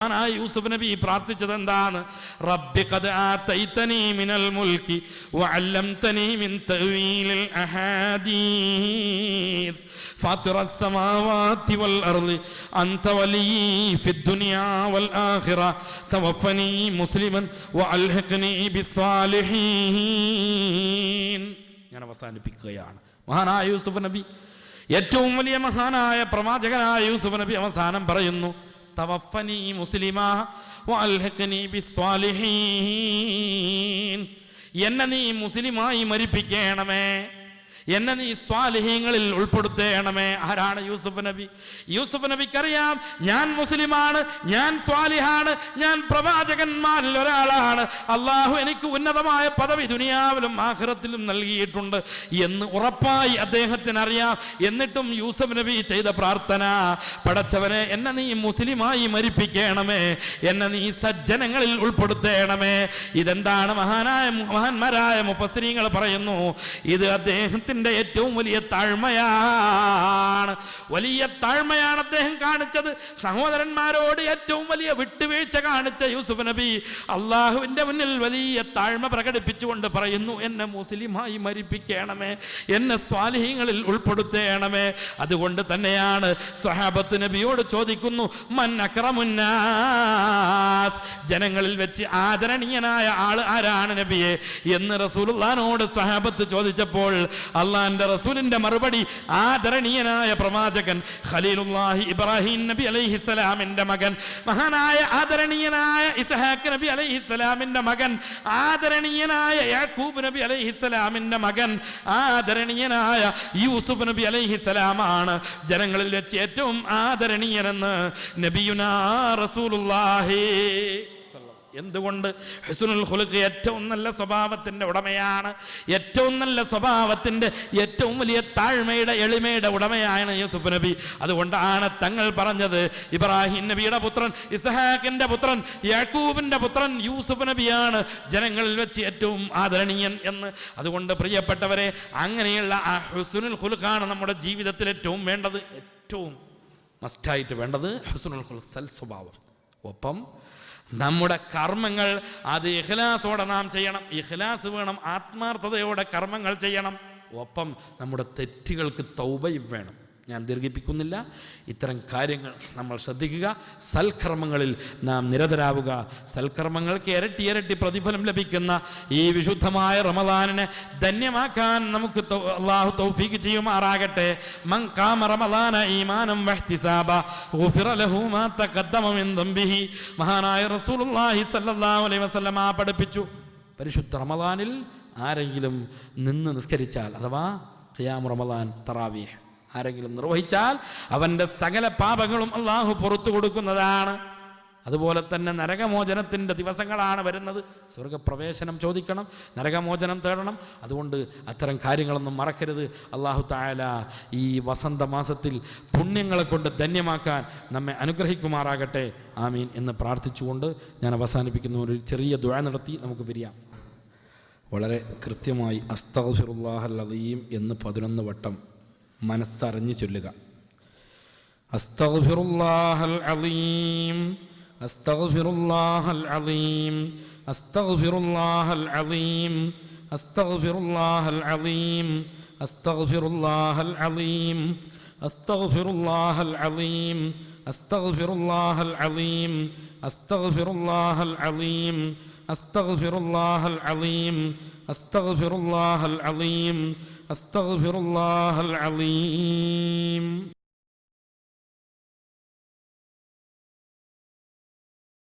യൂസുഫ് നബി പ്രാർത്ഥിച്ചത് എന്താണ്? റബ്ബി ഖദ് ആതൈതനി മിനൽ മുൽക്കി വഅല്ലംതനി മിൻ തഅ്വീലിൽ അഹാദീസ് ഫാത്തിറസ് സമാവാതി വൽ അർളി അൻത വലി ഫിദ് ദുനിയാ വൽ ആഖിറ തവഫനി മുസ്ലിമൻ വഅൽഹിഖ്നി ബിസ്സാലിഹീൻ. ഞാൻ അവസാനിപ്പിക്കുകയാണ്. മഹാനായ യൂസുഫ് നബി, ഏറ്റവും വലിയ മഹാനായ പ്രവാചകനായ യൂസുഫ് നബി അവസാനം പറയുന്നു, തവഫനി മുസ്ലിമാ വഅൽഹിഖ്നി ബിസ്സാലിഹീൻ. എന്നെ നീ മുസ്ലിമായി മരിപ്പിക്കണമേ, എന്നെ നീ സ്വാലിഹീങ്ങളിൽ ഉൾപ്പെടുത്തേണമേ. ആരാണ് യൂസുഫ് നബി? യൂസുഫ് നബിക്കറിയാം, ഞാൻ മുസ്ലിമാണ്, ഞാൻ സ്വാലിഹാണ്, ഞാൻ പ്രവാചകന്മാരിൽ ഒരാളാണ്. അള്ളാഹു എനിക്ക് ഉന്നതമായ പദവി ദുനിയാവിലും ആഖിറത്തിലും നൽകിയിട്ടുണ്ട് എന്ന് ഉറപ്പായി അദ്ദേഹത്തിന് അറിയാം. എന്നിട്ടും യൂസുഫ് നബി ചെയ്ത പ്രാർത്ഥന, പടച്ചവനെ എന്നെ നീ മുസ്ലിമായി മരിപ്പിക്കണമേ, എന്നെ നീ സജ്ജനങ്ങളിൽ ഉൾപ്പെടുത്തേണമേ. ഇതെന്താണ്? മഹാന്മാരായ മുഫസ്സിരീങ്ങൾ പറയുന്നു, ഇത് അദ്ദേഹത്തിന്റെ ഏറ്റവും വലിയ താഴ്മയാണ്. വലിയ താഴ്മയാണ് അദ്ദേഹം കാണിച്ചത്. സഹോദരന്മാരോട് ഏറ്റവും വലിയ വിട്ടുവീഴ്ച കാണിച്ച യൂസുഫ് നബി അള്ളാഹുവിന്റെ മുന്നിൽ വലിയ താഴ്മ പ്രകടിപ്പിച്ചുകൊണ്ട് പറയുന്നു, എന്നെ മുസ്ലിമായി മരിപ്പിക്കണമേ, എന്നെ സ്വാലിഹീങ്ങളിൽ ഉൾപ്പെടുത്തേണമേ. അതുകൊണ്ട് തന്നെയാണ് സ്വഹാബത്ത് നബിയോട് ചോദിക്കുന്നു, മൻ അക്രമുന്നാസ്, ജനങ്ങളിൽ വെച്ച് ആദരണീയനായ ആൾ ആരാണ് നബിയെ എന്ന് റസൂലുള്ളാഹിനോട് സ്വഹാബത്ത് ചോദിച്ചപ്പോൾ അള്ളാന്റെ റസൂലിന്റെ മറുപടി, ആദരണീയനായ പ്രവാചകൻ ഖലീലുല്ലാഹി ഇബ്രാഹിം നബി അലൈഹിസ്സലാമിന്റെ മകൻ, മഹാനായ ആദരണീയനായ ഇസ്ഹാഖ് നബി അലൈഹിസ്സലാമിന്റെ മകൻ, ആദരണീയനായ യാക്കൂബ് നബി അലൈഹിസ്സലാമിന്റെ മകൻ, ആദരണീയനായ യൂസുഫ് നബി അലൈഹിസ്സലാമാണ് ജനങ്ങളിൽ വെച്ച് ഏറ്റവും ആദരണീയനെന്ന് നബിയുനാ റസൂലുള്ളാഹി. എന്തുകൊണ്ട്? ഹുസ്നുൽ ഖുലുഖ് ഏറ്റവും നല്ല സ്വഭാവത്തിന്റെ ഉടമയാണ്. ഏറ്റവും നല്ല സ്വഭാവത്തിന്റെ ഏറ്റവും വലിയ താഴ്മയുടെ എളിമയുടെ ഉടമയാണ് യൂസുഫ് നബി. അതുകൊണ്ടാണ് തങ്ങൾ പറഞ്ഞത്, ഇബ്രാഹിം നബിയുടെ പുത്രൻ, ഇസ്ഹാഖിന്റെ പുത്രൻ, യാക്കൂബിന്റെ പുത്രൻ യൂസുഫ് നബിയാണ് ജനങ്ങളിൽ വെച്ച് ഏറ്റവും ആദരണീയൻ എന്ന്. അതുകൊണ്ട് പ്രിയപ്പെട്ടവരെ, അങ്ങനെയുള്ള ആ ഹുസ്നുൽ ഖുലുഖാണ് നമ്മുടെ ജീവിതത്തിൽ ഏറ്റവും വേണ്ടത്, ഏറ്റവും മസ്റ്റായിട്ട് വേണ്ടത് ഹുസ്നുൽ ഖുലുഖ്, സൽ സ്വഭാവം. ഒപ്പം നമ്മുടെ കർമ്മങ്ങൾ അത് ഇഖ്ലാസോടെ നാം ചെയ്യണം. ഇഖ്ലാസ് വേണം, ആത്മാർത്ഥതയോടെ കർമ്മങ്ങൾ ചെയ്യണം. ഒപ്പം നമ്മുടെ തെറ്റുകൾക്ക് തൗബയും വേണം. ഞാൻ ദീർഘിപ്പിക്കുന്നില്ല. ഇത്തരം കാര്യങ്ങൾ നമ്മൾ ശ്രദ്ധിക്കുക. സൽക്കർമ്മങ്ങളിൽ നാം നിരതരാവുക. സൽക്കർമ്മങ്ങൾക്ക് ഇരട്ടി ഇരട്ടി പ്രതിഫലം ലഭിക്കുന്ന ഈ വിശുദ്ധമായ റമദാനിനെ ധന്യമാക്കാൻ നമുക്ക് അല്ലാഹു തൗഫീഖ് ചെയ്യുമാറാകട്ടെ. മൻ ഖാമ റമദാന ഈമാനം വഹ്തിസാബ ഗുഫിറ ലഹു മാ തഖദ്ദമ മിൻ ദംബിഹി. മഹാനായ റസൂലുള്ളാഹി സ്വല്ലല്ലാഹു അലൈഹി വസല്ലം പഠിപ്പിച്ചു, പരിശുദ്ധ റമദാനിൽ ആരെങ്കിലും നിന്ന് നിസ്കരിച്ചാൽ, അഥവാ ഖിയാം റമദാൻ, തറാവീഹ് ആരെങ്കിലും നിർവഹിച്ചാൽ അവൻ്റെ സകല പാപങ്ങളും അള്ളാഹു പുറത്തു കൊടുക്കുന്നതാണ്. അതുപോലെ തന്നെ നരകമോചനത്തിൻ്റെ ദിവസങ്ങളാണ് വരുന്നത്. സ്വർഗപ്രവേശനം ചോദിക്കണം, നരകമോചനം തേടണം. അതുകൊണ്ട് അത്തരം കാര്യങ്ങളൊന്നും മറക്കരുത്. അള്ളാഹു തആല ഈ വസന്തമാസത്തിൽ പുണ്യങ്ങളെ കൊണ്ട് ധന്യമാക്കാൻ നമ്മെ അനുഗ്രഹിക്കുമാറാകട്ടെ. ആമീൻ എന്ന് പ്രാർത്ഥിച്ചുകൊണ്ട് ഞാൻ അവസാനിപ്പിക്കുന്ന ഒരു ചെറിയ ദുആ നടത്തി നമുക്ക് പിരിയാം. വളരെ കൃത്യമായി അസ്തഗ്ഫിറുല്ലാഹൽ അദീം എന്ന് 11 വട്ടം മനസ്സറിഞ്ഞ് ചൊല്ലുക. അസ്തഗ്ഫിറുല്ലാഹൽ അദീം, അസ്തഗ്ഫിറുല്ലാഹൽ അദീം, അസ്തഗ്ഫിറുല്ലാഹൽ അദീം, അസ്തഗ്ഫിറുല്ലാഹൽ അദീം, അസ്തഗ്ഫിറുല്ലാഹൽ അദീം, അസ്തഗ്ഫിറുല്ലാഹൽ അദീം, അസ്തഗ്ഫിറുല്ലാഹൽ അദീം, അസ്തഗ്ഫിറുല്ലാഹൽ അദീം, അസ്തഗ്ഫിറുല്ലാഹൽ അദീം, അസ്തഗ്ഫിറുല്ലാഹൽ അദീം, അസ്തഗ്ഫിറുല്ലാഹൽ അദീം.